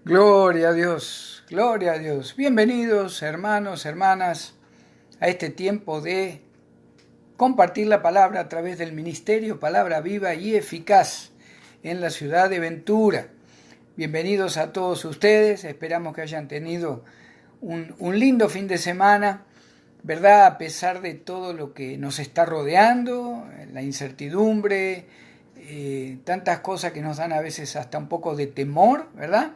Gloria a Dios, gloria a Dios. Bienvenidos hermanos, hermanas, a este tiempo de compartir la palabra a través del ministerio Palabra Viva y Eficaz en la ciudad de Ventura. Bienvenidos a todos ustedes, esperamos que hayan tenido un lindo fin de semana, ¿verdad? A pesar de todo lo que nos está rodeando, la incertidumbre, tantas cosas que nos dan a veces hasta un poco de temor, ¿verdad?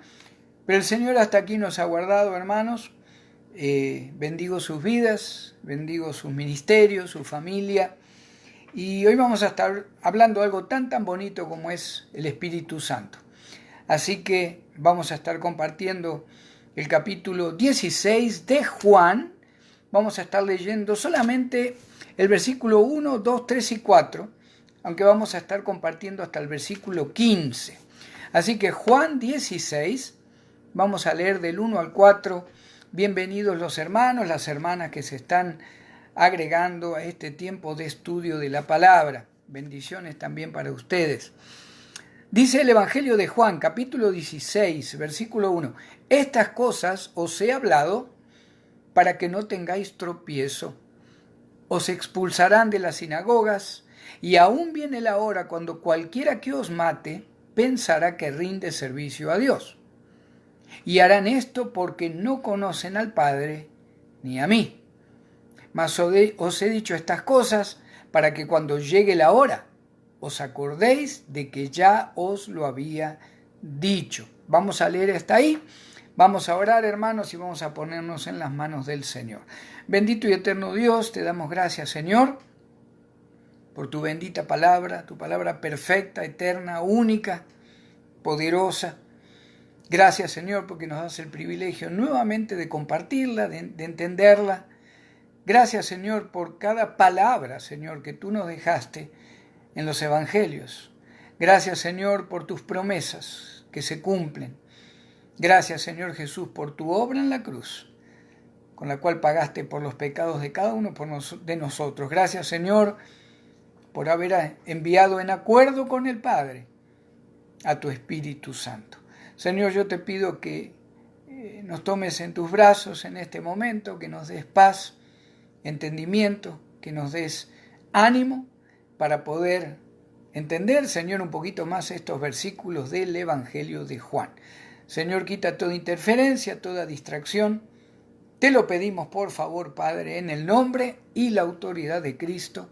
Pero el Señor hasta aquí nos ha guardado, hermanos. Bendigo sus vidas, bendigo sus ministerios, su familia. Y hoy vamos a estar hablando de algo tan bonito como es el Espíritu Santo. Así que vamos a estar compartiendo el capítulo 16 de Juan. Vamos a estar leyendo solamente el versículo 1, 2, 3 y 4, aunque vamos a estar compartiendo hasta el versículo 15. Así que Juan 16, vamos a leer del 1 al 4. Bienvenidos los hermanos, las hermanas que se están agregando a este tiempo de estudio de la palabra. Bendiciones también para ustedes. Dice el Evangelio de Juan, capítulo 16, versículo 1. Estas cosas os he hablado para que no tengáis tropiezo. Os expulsarán de las sinagogas, y aún viene la hora cuando cualquiera que os mate pensará que rinde servicio a Dios. Y harán esto porque no conocen al Padre ni a mí. Mas os he dicho estas cosas para que cuando llegue la hora os acordéis de que ya os lo había dicho. Vamos a leer hasta ahí. Vamos a orar, hermanos, y vamos a ponernos en las manos del Señor. Bendito y eterno Dios, te damos gracias, Señor, por tu bendita palabra, tu palabra perfecta, eterna, única, poderosa. Gracias, Señor, porque nos das el privilegio nuevamente de compartirla, de entenderla. Gracias, Señor, por cada palabra, Señor, que tú nos dejaste en los evangelios. Gracias, Señor, por tus promesas que se cumplen. Gracias, Señor Jesús, por tu obra en la cruz, con la cual pagaste por los pecados de cada uno de nosotros. Gracias, Señor, por haber enviado en acuerdo con el Padre a tu Espíritu Santo. Señor, yo te pido que nos tomes en tus brazos en este momento, que nos des paz, entendimiento, que nos des ánimo para poder entender, Señor, un poquito más estos versículos del Evangelio de Juan. Señor, quita toda interferencia, toda distracción. Te lo pedimos, por favor, Padre, en el nombre y la autoridad de Cristo.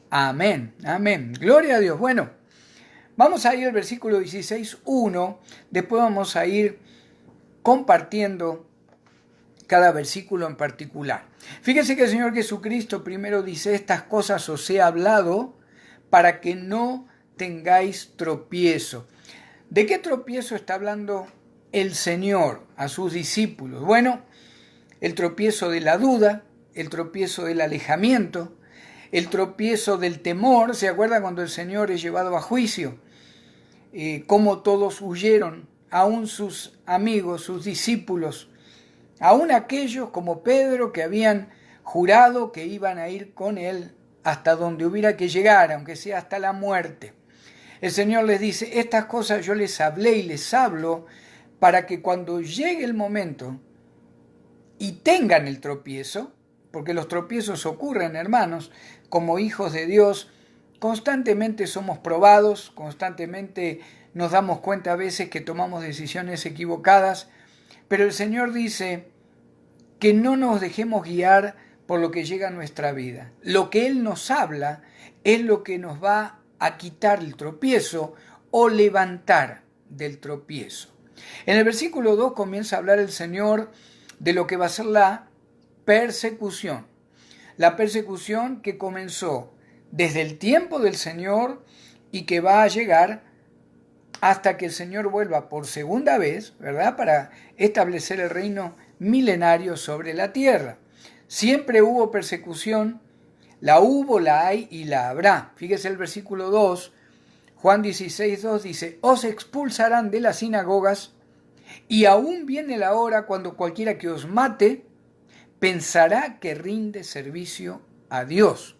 Amén, amén. Gloria a Dios. Bueno, vamos a ir al versículo 16:1, después vamos a ir compartiendo cada versículo en particular. Fíjense que el Señor Jesucristo primero dice, estas cosas os he hablado para que no tengáis tropiezo. ¿De qué tropiezo está hablando el Señor a sus discípulos? Bueno, el tropiezo de la duda, el tropiezo del alejamiento, el tropiezo del temor. ¿Se acuerdan cuando el Señor es llevado a juicio? Cómo todos huyeron, aún sus amigos, sus discípulos, aún aquellos como Pedro que habían jurado que iban a ir con él hasta donde hubiera que llegar, aunque sea hasta la muerte. El Señor les dice, estas cosas yo les hablé y les hablo para que cuando llegue el momento y tengan el tropiezo, porque los tropiezos ocurren, hermanos, como hijos de Dios, constantemente somos probados, constantemente nos damos cuenta a veces que tomamos decisiones equivocadas, pero el Señor dice que no nos dejemos guiar por lo que llega a nuestra vida. Lo que Él nos habla es lo que nos va a quitar el tropiezo o levantar del tropiezo. En el versículo 2 comienza a hablar el Señor de lo que va a ser la persecución. La persecución que comenzó desde el tiempo del Señor y que va a llegar hasta que el Señor vuelva por segunda vez, ¿verdad? Para establecer el reino milenario sobre la tierra. Siempre hubo persecución, la hubo, la hay y la habrá. Fíjese el versículo 2, Juan 16:2 dice, os expulsarán de las sinagogas y aún viene la hora cuando cualquiera que os mate pensará que rinde servicio a Dios.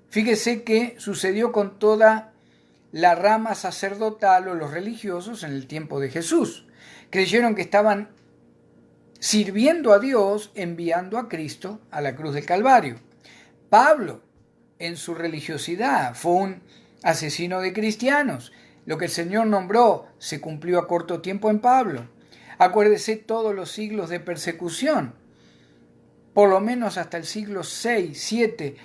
Fíjese que sucedió con toda la rama sacerdotal o los religiosos en el tiempo de Jesús, Creyeron que estaban sirviendo a Dios enviando a Cristo a la cruz del Calvario. Pablo, en su religiosidad, fue un asesino de cristianos. Lo que el Señor nombró se cumplió a corto tiempo en Pablo. Acuérdese todos los siglos de persecución, por lo menos hasta el siglo VI, VII,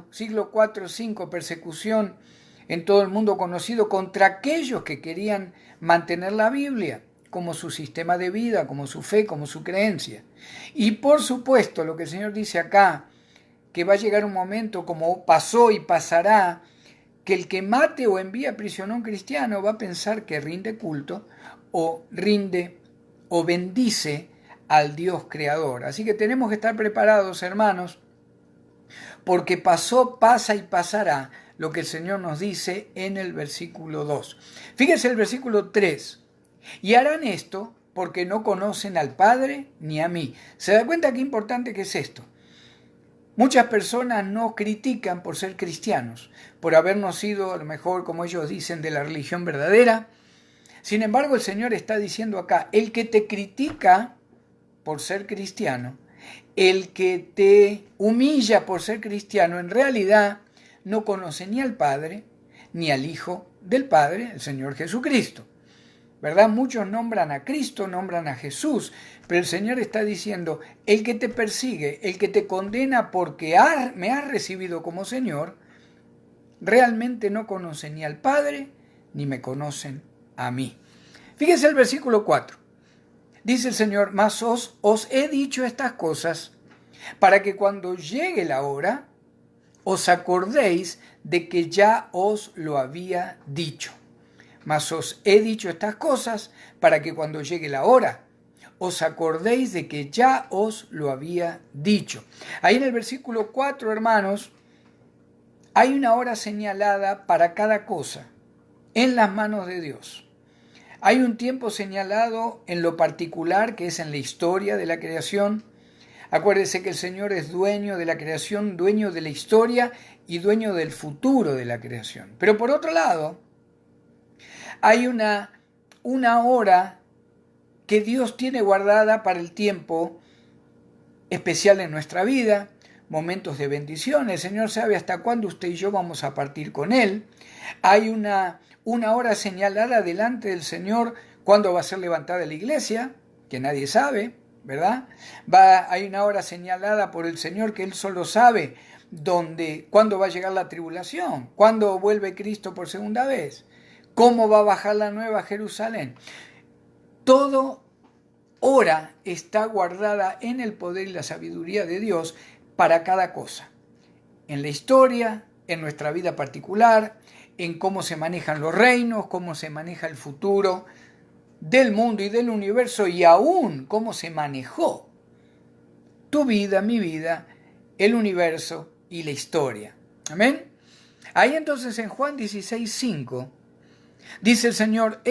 siglo IV, V, persecución en todo el mundo conocido contra aquellos que querían mantener la Biblia como su sistema de vida, como su fe, como su creencia. Y por supuesto, lo que el Señor dice acá, que va a llegar un momento, como pasó y pasará, que el que mate o envíe a prisión a un cristiano va a pensar que rinde culto o rinde o bendice al Dios creador. Así que tenemos que estar preparados, hermanos, porque pasó, pasa y pasará lo que el Señor nos dice en el versículo 2. Fíjense el versículo 3. Y harán esto porque no conocen al Padre ni a mí. ¿Se da cuenta qué importante que es esto? Muchas personas nos critican por ser cristianos, por habernos sido, a lo mejor, como ellos dicen, de la religión verdadera. Sin embargo, el Señor está diciendo acá, el que te critica por ser cristiano, el que te humilla por ser cristiano, en realidad no conoce ni al Padre, ni al Hijo del Padre, el Señor Jesucristo. ¿Verdad? Muchos nombran a Cristo, nombran a Jesús, pero el Señor está diciendo, el que te persigue, el que te condena porque me has recibido como Señor, realmente no conoce ni al Padre, ni me conocen a mí. Fíjense el versículo 4. Dice el Señor, mas os he dicho estas cosas para que cuando llegue la hora, os acordéis de que ya os lo había dicho. Mas os he dicho estas cosas para que cuando llegue la hora os acordéis de que ya os lo había dicho. Ahí en el versículo 4, hermanos, hay una hora señalada para cada cosa en las manos de Dios. Hay un tiempo señalado en lo particular, que es en la historia de la creación. Acuérdese que el Señor es dueño de la creación, dueño de la historia y dueño del futuro de la creación. Pero por otro lado, hay una hora que Dios tiene guardada para el tiempo especial en nuestra vida, momentos de bendición. El Señor sabe hasta cuándo usted y yo vamos a partir con Él. Hay una hora señalada delante del Señor cuándo va a ser levantada la iglesia, que nadie sabe, ¿verdad? Hay una hora señalada por el Señor que Él solo sabe cuándo va a llegar la tribulación, cuándo vuelve Cristo por segunda vez, cómo va a bajar la nueva Jerusalén. Todo hora está guardada en el poder y la sabiduría de Dios para cada cosa. En la historia, en nuestra vida particular, en cómo se manejan los reinos, cómo se maneja el futuro del mundo y del universo y aún cómo se manejó tu vida, mi vida, el universo y la historia. Amén. Ahí entonces en Juan 16:5 dice el Señor,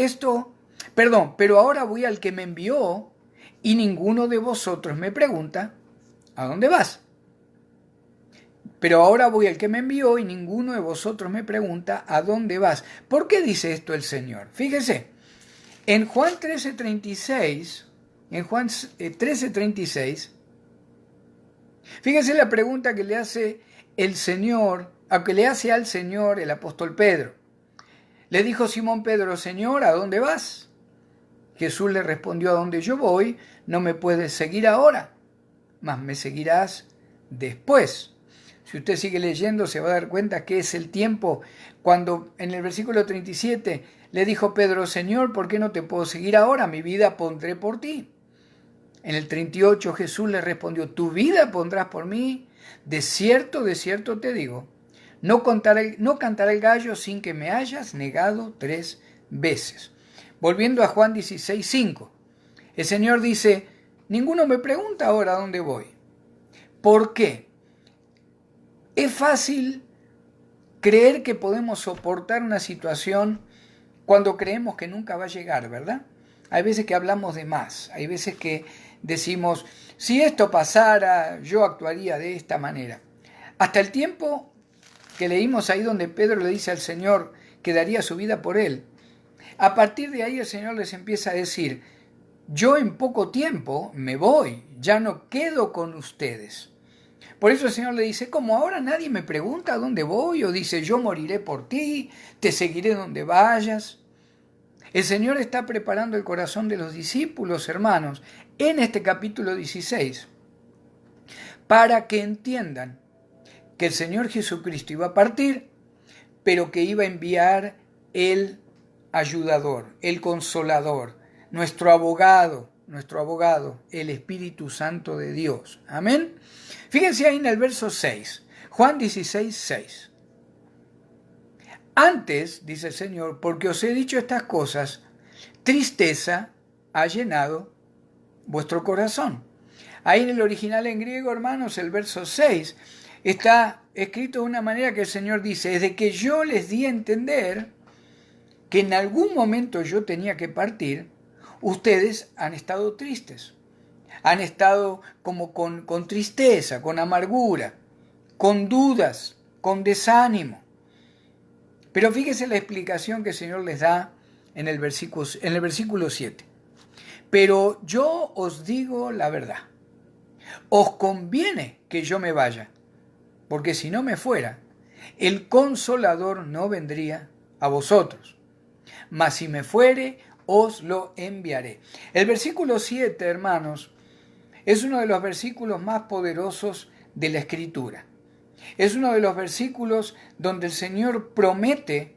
pero ahora voy al que me envió y ninguno de vosotros me pregunta, ¿a dónde vas? Pero ahora voy al que me envió y ninguno de vosotros me pregunta, ¿a dónde vas? ¿Por qué dice esto el Señor? Fíjese, en Juan 13:36, fíjese la pregunta que le hace el Señor, que le hace al Señor el apóstol Pedro. Le dijo Simón Pedro, Señor, ¿a dónde vas? Jesús le respondió, a donde yo voy, no me puedes seguir ahora, mas me seguirás después. Si usted sigue leyendo, se va a dar cuenta que es el tiempo cuando en el versículo 37 le dijo Pedro, Señor, ¿por qué no te puedo seguir ahora? Mi vida pondré por ti. En el 38 Jesús le respondió, tu vida pondrás por mí. De cierto te digo, no cantará el gallo sin que me hayas negado 3 veces. Volviendo a Juan 16:5, el Señor dice, ninguno me pregunta ahora a dónde voy. ¿Por qué? Es fácil creer que podemos soportar una situación cuando creemos que nunca va a llegar, ¿verdad? Hay veces que hablamos de más, hay veces que decimos, si esto pasara, yo actuaría de esta manera. Hasta el tiempo que leímos ahí donde Pedro le dice al Señor que daría su vida por él. A partir de ahí el Señor les empieza a decir, yo en poco tiempo me voy, ya no quedo con ustedes. Por eso el Señor le dice, como ahora nadie me pregunta dónde voy, o dice, yo moriré por ti, te seguiré donde vayas. El Señor está preparando el corazón de los discípulos, hermanos, en este capítulo 16, para que entiendan que el Señor Jesucristo iba a partir, pero que iba a enviar el ayudador, el consolador, nuestro abogado, el Espíritu Santo de Dios. Amén. Fíjense ahí en el verso 6, Juan 16, 6. Antes, dice el Señor, porque os he dicho estas cosas, tristeza ha llenado vuestro corazón. Ahí en el original en griego, hermanos, el verso 6 está escrito de una manera que el Señor dice, desde que yo les di a entender que en algún momento yo tenía que partir, ustedes han estado tristes, han estado como con tristeza, con amargura, con dudas, con desánimo. Pero fíjese la explicación que el Señor les da en el versículo 7. Pero yo os digo la verdad, os conviene que yo me vaya, porque si no me fuera, el Consolador no vendría a vosotros, mas si me fuere, os lo enviaré. El versículo 7, hermanos, es uno de los versículos más poderosos de la Escritura. Es uno de los versículos donde el Señor promete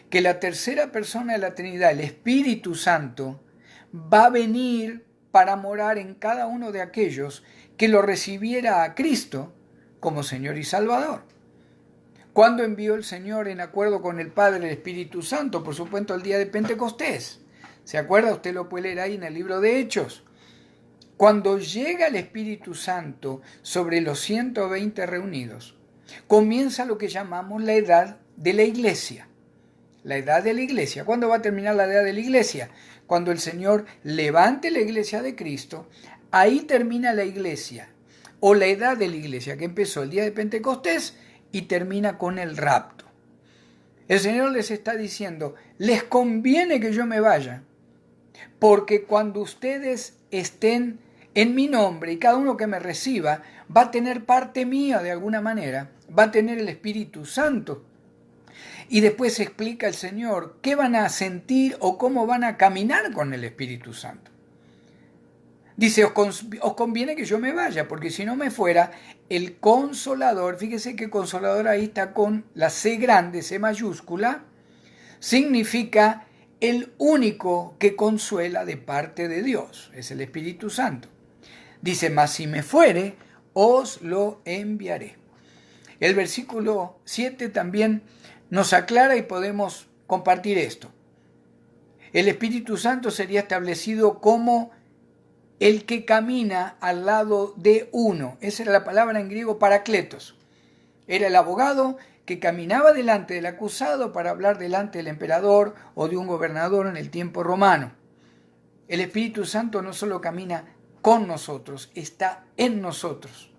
que la tercera persona de la Trinidad, el Espíritu Santo, va a venir para morar en cada uno de aquellos que lo recibiera a Cristo como Señor y Salvador. ¿Cuándo envió el Señor en acuerdo con el Padre el Espíritu Santo? Por supuesto, el día de Pentecostés. ¿Se acuerda? Usted lo puede leer ahí en el libro de Hechos. Cuando llega el Espíritu Santo sobre los 120 reunidos, comienza lo que llamamos la edad de la iglesia. La edad de la iglesia. ¿Cuándo va a terminar la edad de la iglesia? Cuando el Señor levante la iglesia de Cristo, ahí termina la iglesia, o la edad de la iglesia, que empezó el día de Pentecostés y termina con el rapto. El Señor les está diciendo, les conviene que yo me vaya, porque cuando ustedes estén en mi nombre y cada uno que me reciba va a tener parte mía de alguna manera, va a tener el Espíritu Santo. Y después explica el Señor qué van a sentir o cómo van a caminar con el Espíritu Santo. Dice, os conviene que yo me vaya, porque si no me fuera, el Consolador, fíjese que Consolador ahí está con la C grande, C mayúscula, significa el único que consuela de parte de Dios, es el Espíritu Santo. Dice, mas si me fuere, os lo enviaré. El versículo 7 también nos aclara y podemos compartir esto. El Espíritu Santo sería establecido como el que camina al lado de uno. Esa era la palabra en griego parakletos. Era el abogado que caminaba delante del acusado para hablar delante del emperador o de un gobernador en el tiempo romano. El Espíritu Santo no solo camina con nosotros, está en nosotros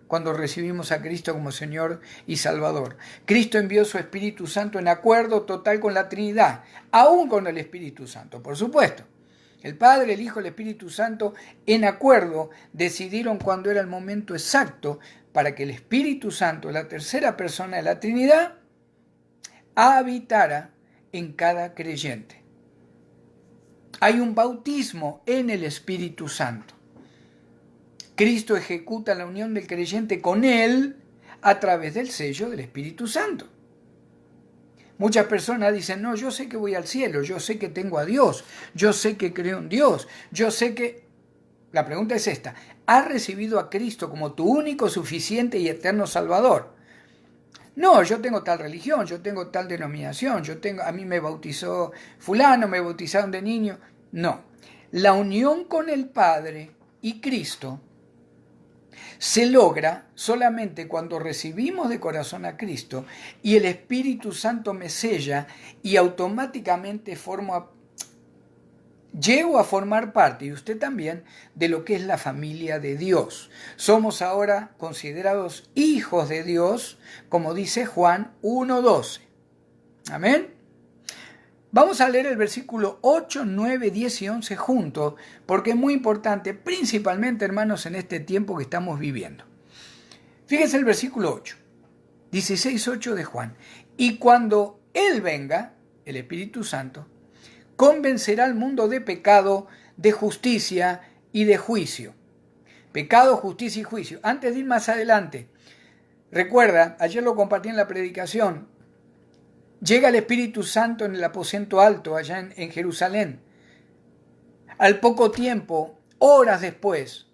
cuando recibimos a Cristo como Señor y Salvador. Cristo envió su Espíritu Santo en acuerdo total con la Trinidad, aún con el Espíritu Santo, por supuesto. El Padre, el Hijo, el Espíritu Santo, en acuerdo, decidieron cuándo era el momento exacto para que el Espíritu Santo, la tercera persona de la Trinidad, habitara en cada creyente. Hay un bautismo en el Espíritu Santo. Cristo ejecuta la unión del creyente con Él a través del sello del Espíritu Santo. Muchas personas dicen, no, yo sé que voy al cielo, yo sé que tengo a Dios, yo sé que creo en Dios, yo sé que... La pregunta es esta, ¿has recibido a Cristo como tu único, suficiente y eterno Salvador? No, yo tengo tal religión, yo tengo tal denominación, a mí me bautizó fulano, me bautizaron de niño. No, la unión con el Padre y Cristo se logra solamente cuando recibimos de corazón a Cristo y el Espíritu Santo me sella y automáticamente llego a formar parte, y usted también, de lo que es la familia de Dios. Somos ahora considerados hijos de Dios, como dice Juan 1:12. Amén. Vamos a leer el versículo 8, 9, 10 y 11 juntos, porque es muy importante, principalmente, hermanos, en este tiempo que estamos viviendo. Fíjense el versículo 8, 16, 8 de Juan. Y cuando Él venga, el Espíritu Santo, convencerá al mundo de pecado, de justicia y de juicio. Pecado, justicia y juicio. Antes de ir más adelante, recuerda, ayer lo compartí en la predicación, llega el Espíritu Santo en el aposento alto allá en Jerusalén. Al poco tiempo, horas después,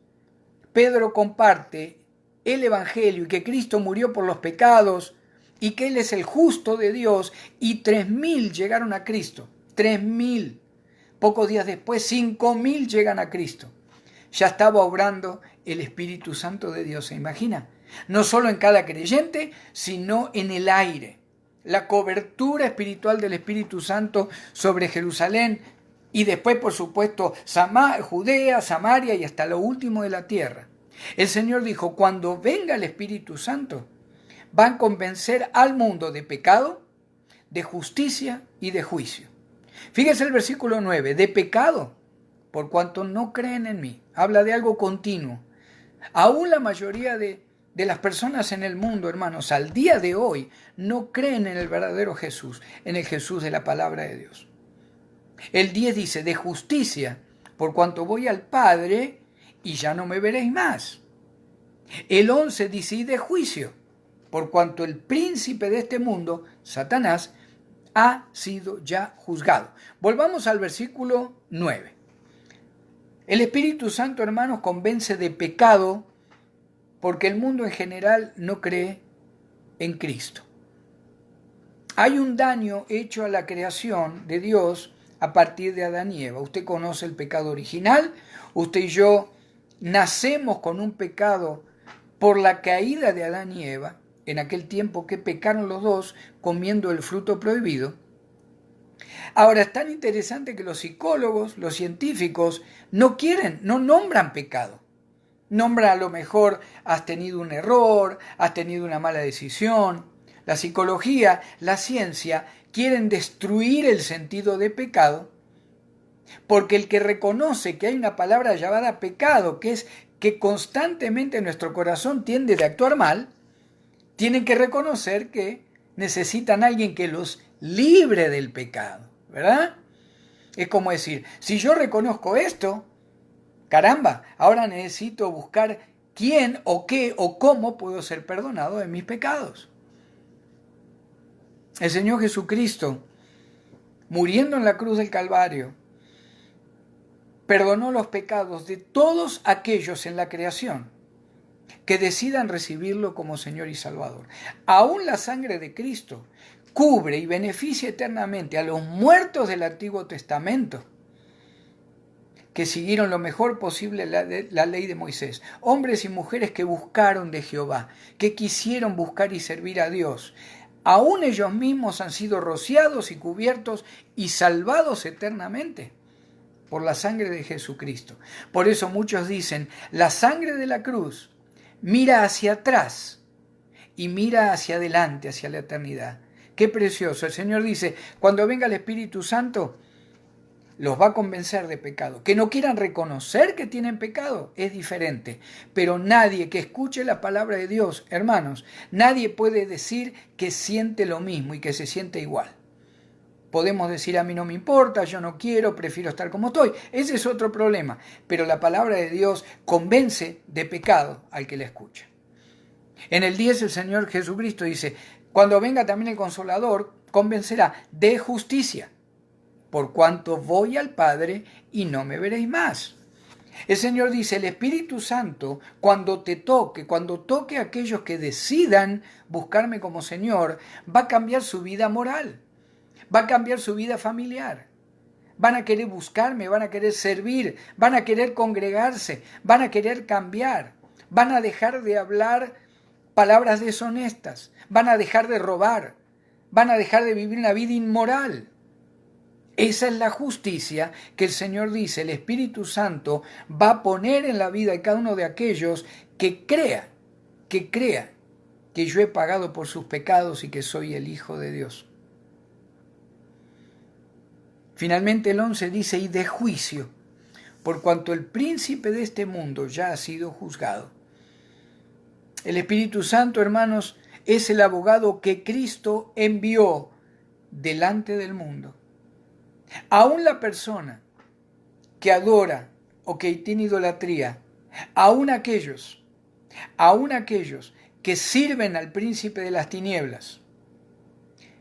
Pedro comparte el Evangelio y que Cristo murió por los pecados y que Él es el justo de Dios, y 3.000 llegaron a Cristo. 3.000. Pocos días después, 5.000 llegan a Cristo. Ya estaba obrando el Espíritu Santo de Dios, ¿se imagina? No solo en cada creyente, sino en el aire. La cobertura espiritual del Espíritu Santo sobre Jerusalén y después, por supuesto, Judea, Samaria y hasta lo último de la tierra. El Señor dijo, cuando venga el Espíritu Santo, van a convencer al mundo de pecado, de justicia y de juicio. Fíjese el versículo 9, de pecado, por cuanto no creen en mí. Habla de algo continuo. Aún la mayoría de las personas en el mundo, hermanos, al día de hoy, no creen en el verdadero Jesús, en el Jesús de la palabra de Dios. El 10 dice, de justicia, por cuanto voy al Padre y ya no me veréis más. El 11 dice, y de juicio, por cuanto el príncipe de este mundo, Satanás, ha sido ya juzgado. Volvamos al versículo 9. El Espíritu Santo, hermanos, convence de pecado porque el mundo en general no cree en Cristo. Hay un daño hecho a la creación de Dios a partir de Adán y Eva. Usted conoce el pecado original, usted y yo nacemos con un pecado por la caída de Adán y Eva, en aquel tiempo que pecaron los dos comiendo el fruto prohibido. Ahora, es tan interesante que los psicólogos, los científicos, no nombran pecado. Nombran a lo mejor, has tenido un error, has tenido una mala decisión. La psicología, la ciencia, quieren destruir el sentido de pecado, porque el que reconoce que hay una palabra llamada pecado, que es que constantemente nuestro corazón tiende a actuar mal, tienen que reconocer que necesitan a alguien que los libre del pecado, ¿verdad? Es como decir, si yo reconozco esto, caramba, ahora necesito buscar quién o qué o cómo puedo ser perdonado de mis pecados. El Señor Jesucristo, muriendo en la cruz del Calvario, perdonó los pecados de todos aquellos en la creación que decidan recibirlo como Señor y Salvador. Aún la sangre de Cristo cubre y beneficia eternamente a los muertos del Antiguo Testamento que siguieron lo mejor posible la ley de Moisés. Hombres y mujeres que buscaron de Jehová, que quisieron buscar y servir a Dios. Aún ellos mismos han sido rociados y cubiertos y salvados eternamente por la sangre de Jesucristo. Por eso muchos dicen, la sangre de la cruz mira hacia atrás y mira hacia adelante, hacia la eternidad. Qué precioso. El Señor dice, cuando venga el Espíritu Santo, los va a convencer de pecado. Que no quieran reconocer que tienen pecado es diferente. Pero nadie que escuche la palabra de Dios, hermanos, nadie puede decir que siente lo mismo y que se siente igual. Podemos decir, a mí no me importa, yo no quiero, prefiero estar como estoy. Ese es otro problema. Pero la palabra de Dios convence de pecado al que la escucha. En el 10 el Señor Jesucristo dice, cuando venga también el Consolador, convencerá de justicia, por cuanto voy al Padre y no me veréis más. El Señor dice, el Espíritu Santo, cuando toque a aquellos que decidan buscarme como Señor, va a cambiar su vida moral. Va a cambiar su vida familiar. Van a querer buscarme, van a querer servir, van a querer congregarse, van a querer cambiar, van a dejar de hablar palabras deshonestas, van a dejar de robar, van a dejar de vivir una vida inmoral. Esa es la justicia que el Señor dice, el Espíritu Santo va a poner en la vida de cada uno de aquellos que crea que yo he pagado por sus pecados y que soy el Hijo de Dios. Finalmente el 11 dice, y de juicio, por cuanto el príncipe de este mundo ya ha sido juzgado. El Espíritu Santo, hermanos, es el abogado que Cristo envió delante del mundo. Aún la persona que adora o que tiene idolatría, aún aquellos que sirven al príncipe de las tinieblas,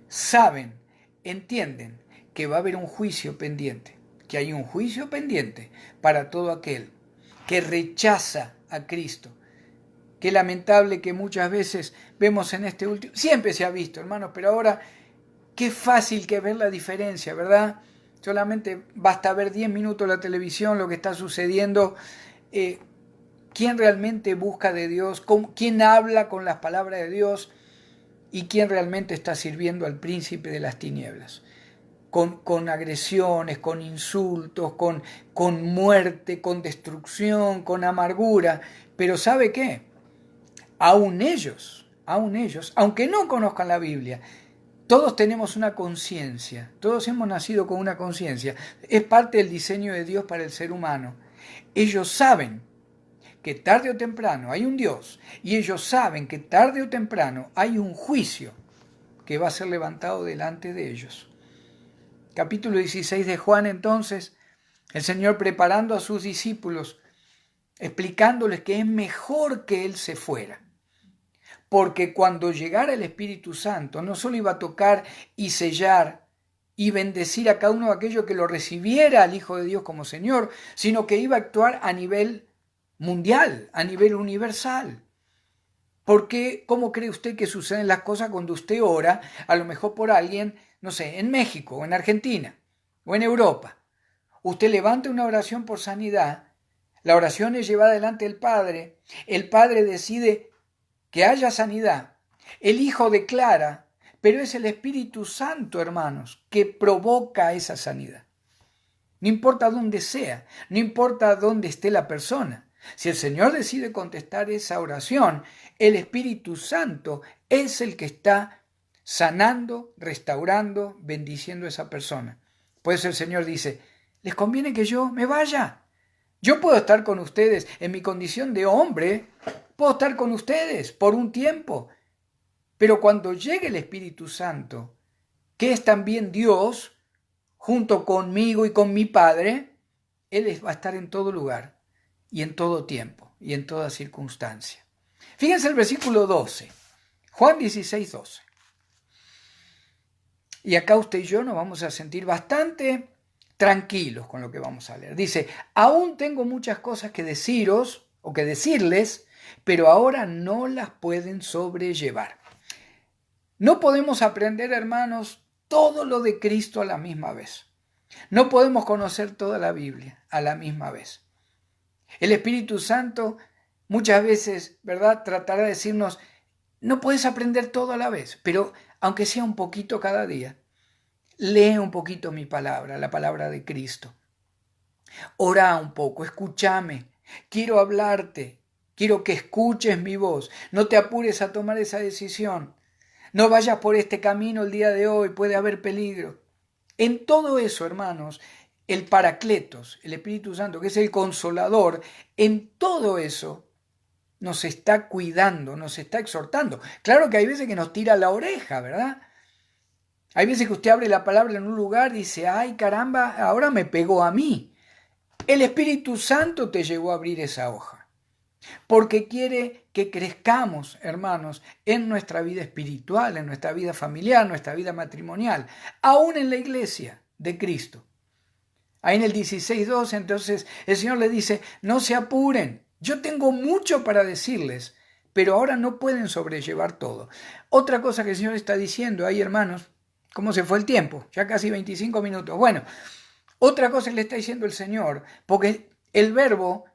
saben, entienden que va a haber un juicio pendiente, que hay un juicio pendiente para todo aquel que rechaza a Cristo. Qué lamentable que muchas veces vemos en este último, siempre se ha visto, hermanos, pero ahora qué fácil que ver la diferencia, ¿verdad? Solamente basta ver 10 minutos la televisión, lo que está sucediendo, quién realmente busca de Dios, quién habla con las palabras de Dios y quién realmente está sirviendo al príncipe de las tinieblas. Con agresiones, con insultos, con muerte, con destrucción, con amargura. Pero ¿sabe qué? Aún ellos, aunque no conozcan la Biblia, todos tenemos una conciencia, todos hemos nacido con una conciencia. Es parte del diseño de Dios para el ser humano. Ellos saben que tarde o temprano hay un Dios y ellos saben que tarde o temprano hay un juicio que va a ser levantado delante de ellos. Capítulo 16 de Juan, entonces, el Señor preparando a sus discípulos, explicándoles que es mejor que Él se fuera. Porque cuando llegara el Espíritu Santo, no solo iba a tocar y sellar y bendecir a cada uno de aquellos que lo recibiera al Hijo de Dios como Señor, sino que iba a actuar a nivel mundial, a nivel universal. Porque, ¿cómo cree usted que suceden las cosas cuando usted ora, a lo mejor por alguien, no sé, en México, o en Argentina, o en Europa? Usted levanta una oración por sanidad, la oración es llevada delante del Padre, el Padre decide que haya sanidad, el Hijo declara, pero es el Espíritu Santo, hermanos, que provoca esa sanidad. No importa dónde sea, no importa dónde esté la persona. Si el Señor decide contestar esa oración, el Espíritu Santo es el que está sanando, restaurando, bendiciendo a esa persona. Por eso el Señor dice, ¿les conviene que yo me vaya? Yo puedo estar con ustedes en mi condición de hombre, puedo estar con ustedes por un tiempo, pero cuando llegue el Espíritu Santo, que es también Dios, junto conmigo y con mi Padre, Él va a estar en todo lugar y en todo tiempo y en toda circunstancia. Fíjense el versículo 12, Juan 16, 12. Y acá usted y yo nos vamos a sentir bastante tranquilos con lo que vamos a leer. Dice, aún tengo muchas cosas que deciros o que decirles, pero ahora no las pueden sobrellevar. No podemos aprender, hermanos, todo lo de Cristo a la misma vez. No podemos conocer toda la Biblia a la misma vez. El Espíritu Santo muchas veces, ¿verdad?, tratará de decirnos, no puedes aprender todo a la vez, pero aunque sea un poquito cada día, lee un poquito mi palabra, la palabra de Cristo. Ora un poco, escúchame, quiero hablarte, quiero que escuches mi voz, no te apures a tomar esa decisión, no vayas por este camino el día de hoy, puede haber peligro. En todo eso, hermanos, el Paracletos, el Espíritu Santo, que es el Consolador, en todo eso nos está cuidando, nos está exhortando. Claro que hay veces que nos tira la oreja, ¿verdad? Hay veces que usted abre la palabra en un lugar y dice, ay caramba, ahora me pegó a mí. El Espíritu Santo te llevó a abrir esa hoja, porque quiere que crezcamos, hermanos, en nuestra vida espiritual, en nuestra vida familiar, en nuestra vida matrimonial, aún en la iglesia de Cristo. Ahí en el 16:12, entonces, el Señor le dice, no se apuren, yo tengo mucho para decirles, pero ahora no pueden sobrellevar todo. Otra cosa que el Señor está diciendo ahí, hermanos, ¿cómo se fue el tiempo? Ya casi 25 minutos. Bueno, otra cosa que le está diciendo el Señor, porque el verbo,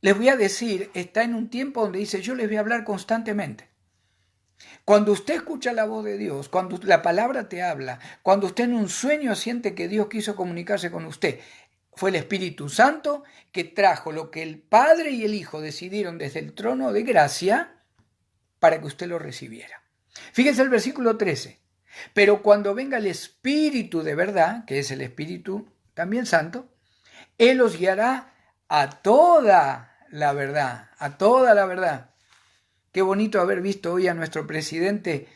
les voy a decir, está en un tiempo donde dice, yo les voy a hablar constantemente. Cuando usted escucha la voz de Dios, cuando la palabra te habla, cuando usted en un sueño siente que Dios quiso comunicarse con usted, fue el Espíritu Santo que trajo lo que el Padre y el Hijo decidieron desde el trono de gracia para que usted lo recibiera. Fíjese el versículo 13. Pero cuando venga el Espíritu de verdad, que es el Espíritu también Santo, Él os guiará a toda la verdad, a toda la verdad. Qué bonito haber visto hoy a nuestro presidente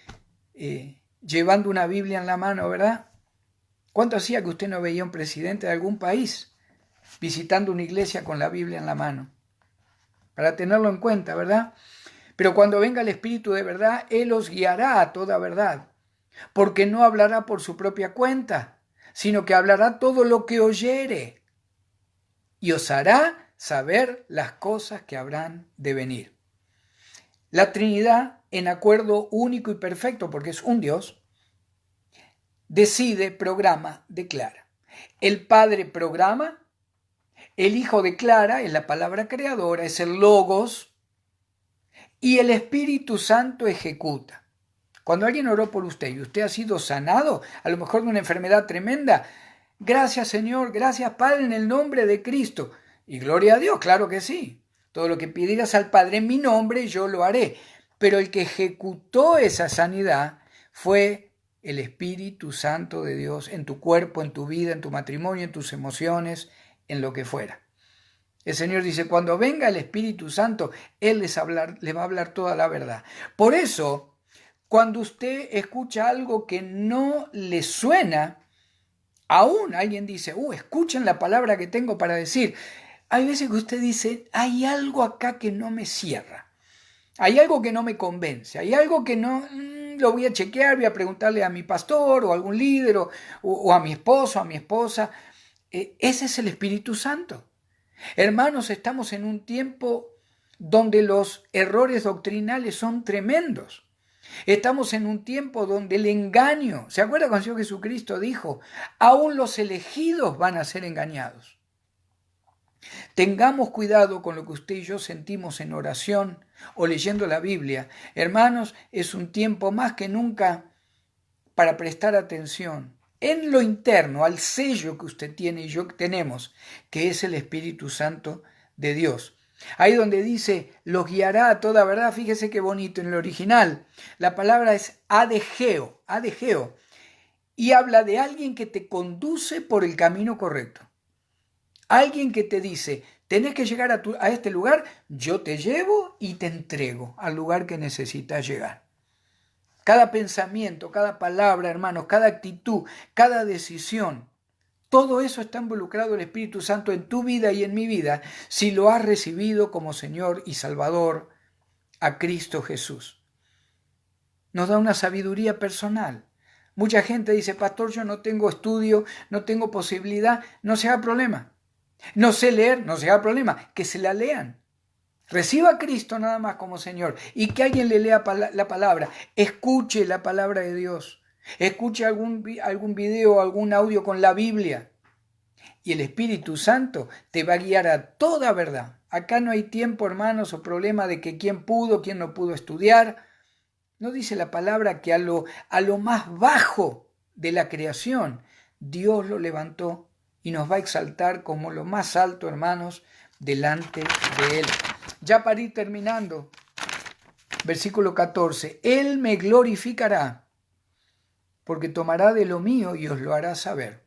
llevando una Biblia en la mano, ¿verdad? ¿Cuánto hacía que usted no veía un presidente de algún país visitando una iglesia con la Biblia en la mano? Para tenerlo en cuenta, ¿verdad? Pero cuando venga el Espíritu de verdad, Él os guiará a toda verdad, porque no hablará por su propia cuenta, sino que hablará todo lo que oyere y os hará saber las cosas que habrán de venir. La Trinidad, en acuerdo único y perfecto, porque es un Dios, decide, programa, declara. El Padre programa, el Hijo declara, es la palabra creadora, es el Logos, y el Espíritu Santo ejecuta. Cuando alguien oró por usted y usted ha sido sanado, a lo mejor de una enfermedad tremenda, gracias Señor, gracias Padre en el nombre de Cristo. Y gloria a Dios, claro que sí. Todo lo que pidieras al Padre en mi nombre, yo lo haré. Pero el que ejecutó esa sanidad fue el Espíritu Santo de Dios en tu cuerpo, en tu vida, en tu matrimonio, en tus emociones, en lo que fuera. El Señor dice, cuando venga el Espíritu Santo, Él les va a hablar toda la verdad. Por eso, cuando usted escucha algo que no le suena, aún alguien dice, escuchen la palabra que tengo para decir. Hay veces que usted dice, hay algo acá que no me cierra. Hay algo que no me convence. Hay algo que no lo voy a chequear, voy a preguntarle a mi pastor o a algún líder o a mi esposo, a mi esposa. Ese es el Espíritu Santo. Hermanos, estamos en un tiempo donde los errores doctrinales son tremendos. Estamos en un tiempo donde el engaño, ¿se acuerda cuando el Señor Jesucristo dijo, aún los elegidos van a ser engañados? Tengamos cuidado con lo que usted y yo sentimos en oración o leyendo la Biblia. Hermanos, es un tiempo más que nunca para prestar atención en lo interno, al sello que usted tiene y yo tenemos, que es el Espíritu Santo de Dios. Ahí donde dice, los guiará a toda verdad, fíjese qué bonito en el original. La palabra es adegeo, y habla de alguien que te conduce por el camino correcto. Alguien que te dice, tenés que llegar a este lugar, yo te llevo y te entrego al lugar que necesitas llegar. Cada pensamiento, cada palabra, hermanos, cada actitud, cada decisión, todo eso está involucrado el Espíritu Santo en tu vida y en mi vida si lo has recibido como Señor y Salvador a Cristo Jesús. Nos da una sabiduría personal. Mucha gente dice, pastor, yo no tengo estudio, no tengo posibilidad, no se haga problema. No sé leer, no se haga problema, que se la lean. Reciba a Cristo nada más como Señor y que alguien le lea la palabra, escuche la palabra de Dios, escuche algún video, algún audio con la Biblia y el Espíritu Santo te va a guiar a toda verdad. Acá no hay tiempo, hermanos, o problema de que quién pudo, quién no pudo estudiar. No dice la palabra que a lo más bajo de la creación Dios lo levantó y nos va a exaltar como lo más alto, hermanos, delante de Él. Ya para ir terminando, versículo 14, Él me glorificará, porque tomará de lo mío y os lo hará saber.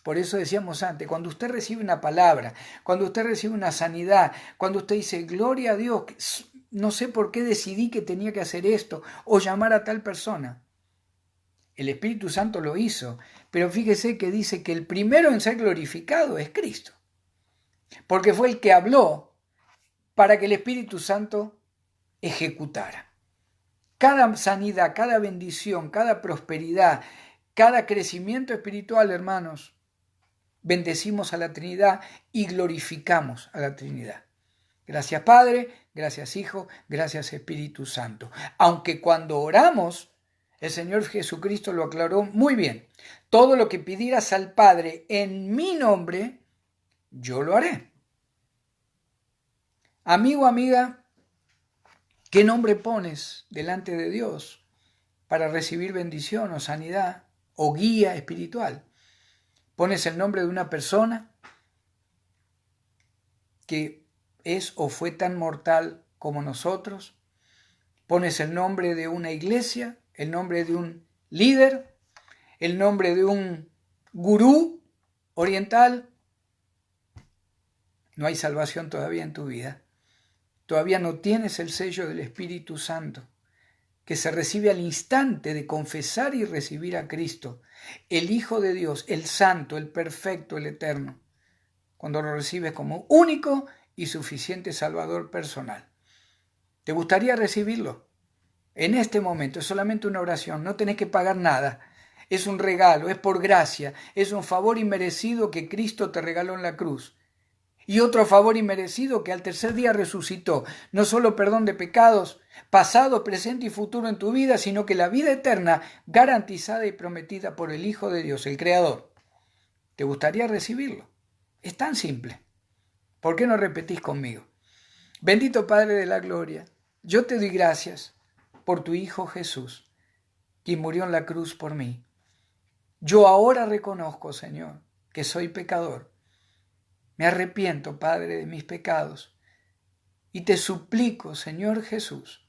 Por eso decíamos antes, cuando usted recibe una palabra, cuando usted recibe una sanidad, cuando usted dice, gloria a Dios, no sé por qué decidí que tenía que hacer esto, o llamar a tal persona. El Espíritu Santo lo hizo, pero fíjese que dice que el primero en ser glorificado es Cristo, porque fue el que habló para que el Espíritu Santo ejecutara. Cada sanidad, cada bendición, cada prosperidad, cada crecimiento espiritual, hermanos, bendecimos a la Trinidad y glorificamos a la Trinidad. Gracias Padre, gracias Hijo, gracias Espíritu Santo. Aunque cuando oramos, el Señor Jesucristo lo aclaró muy bien. Todo lo que pidieras al Padre en mi nombre, yo lo haré. Amigo, amiga, ¿qué nombre pones delante de Dios para recibir bendición o sanidad o guía espiritual? ¿Pones el nombre de una persona que es o fue tan mortal como nosotros? ¿Pones el nombre de una iglesia, el nombre de un líder, el nombre de un gurú oriental. No hay salvación todavía en tu vida. Todavía no tienes el sello del Espíritu Santo, que se recibe al instante de confesar y recibir a Cristo, el Hijo de Dios, el Santo, el Perfecto, el Eterno, cuando lo recibes como único y suficiente Salvador personal. ¿Te gustaría recibirlo? En este momento es solamente una oración, no tenés que pagar nada. Es un regalo, es por gracia, es un favor inmerecido que Cristo te regaló en la cruz. Y otro favor inmerecido que al tercer día resucitó, no solo perdón de pecados, pasado, presente y futuro en tu vida, sino que la vida eterna garantizada y prometida por el Hijo de Dios, el Creador. ¿Te gustaría recibirlo? Es tan simple. ¿Por qué no repetís conmigo? Bendito Padre de la Gloria, yo te doy gracias por tu Hijo Jesús, quien murió en la cruz por mí. Yo ahora reconozco, Señor, que soy pecador. Me arrepiento, Padre, de mis pecados, y te suplico, Señor Jesús,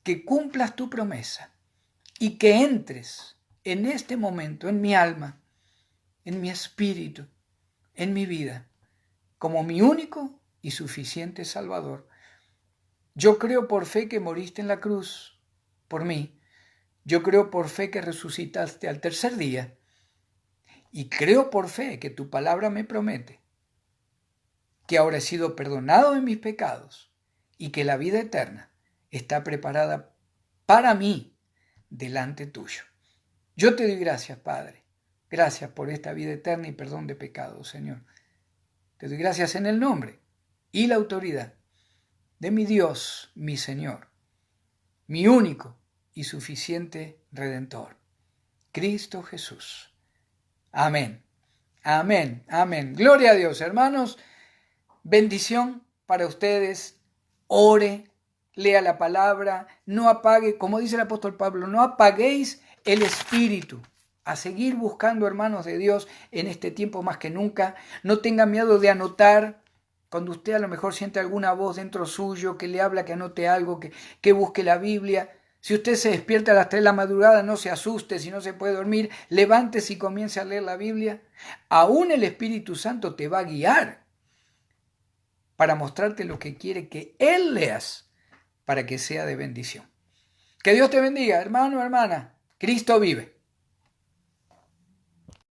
que cumplas tu promesa y que entres en este momento en mi alma, en mi espíritu, en mi vida, como mi único y suficiente Salvador. Yo creo por fe que moriste en la cruz por mí. Yo creo por fe que resucitaste al tercer día. Y creo por fe que tu palabra me promete que ahora he sido perdonado de mis pecados y que la vida eterna está preparada para mí delante tuyo. Yo te doy gracias, Padre. Gracias por esta vida eterna y perdón de pecados, Señor. Te doy gracias en el nombre y la autoridad de mi Dios, mi Señor, mi único y suficiente Redentor, Cristo Jesús. Amén, amén, amén. Gloria a Dios, hermanos. Bendición para ustedes. Ore, lea la palabra, no apague, como dice el apóstol Pablo, no apaguéis el espíritu. A seguir buscando, hermanos de Dios, en este tiempo más que nunca. No tenga miedo de anotar. Cuando usted a lo mejor siente alguna voz dentro suyo que le habla, que anote algo, que busque la Biblia. Si usted se despierta a las 3 de la madrugada, no se asuste si no se puede dormir. Levántese y comience a leer la Biblia. Aún el Espíritu Santo te va a guiar para mostrarte lo que quiere que Él leas para que sea de bendición. Que Dios te bendiga, hermano, hermana. Cristo vive.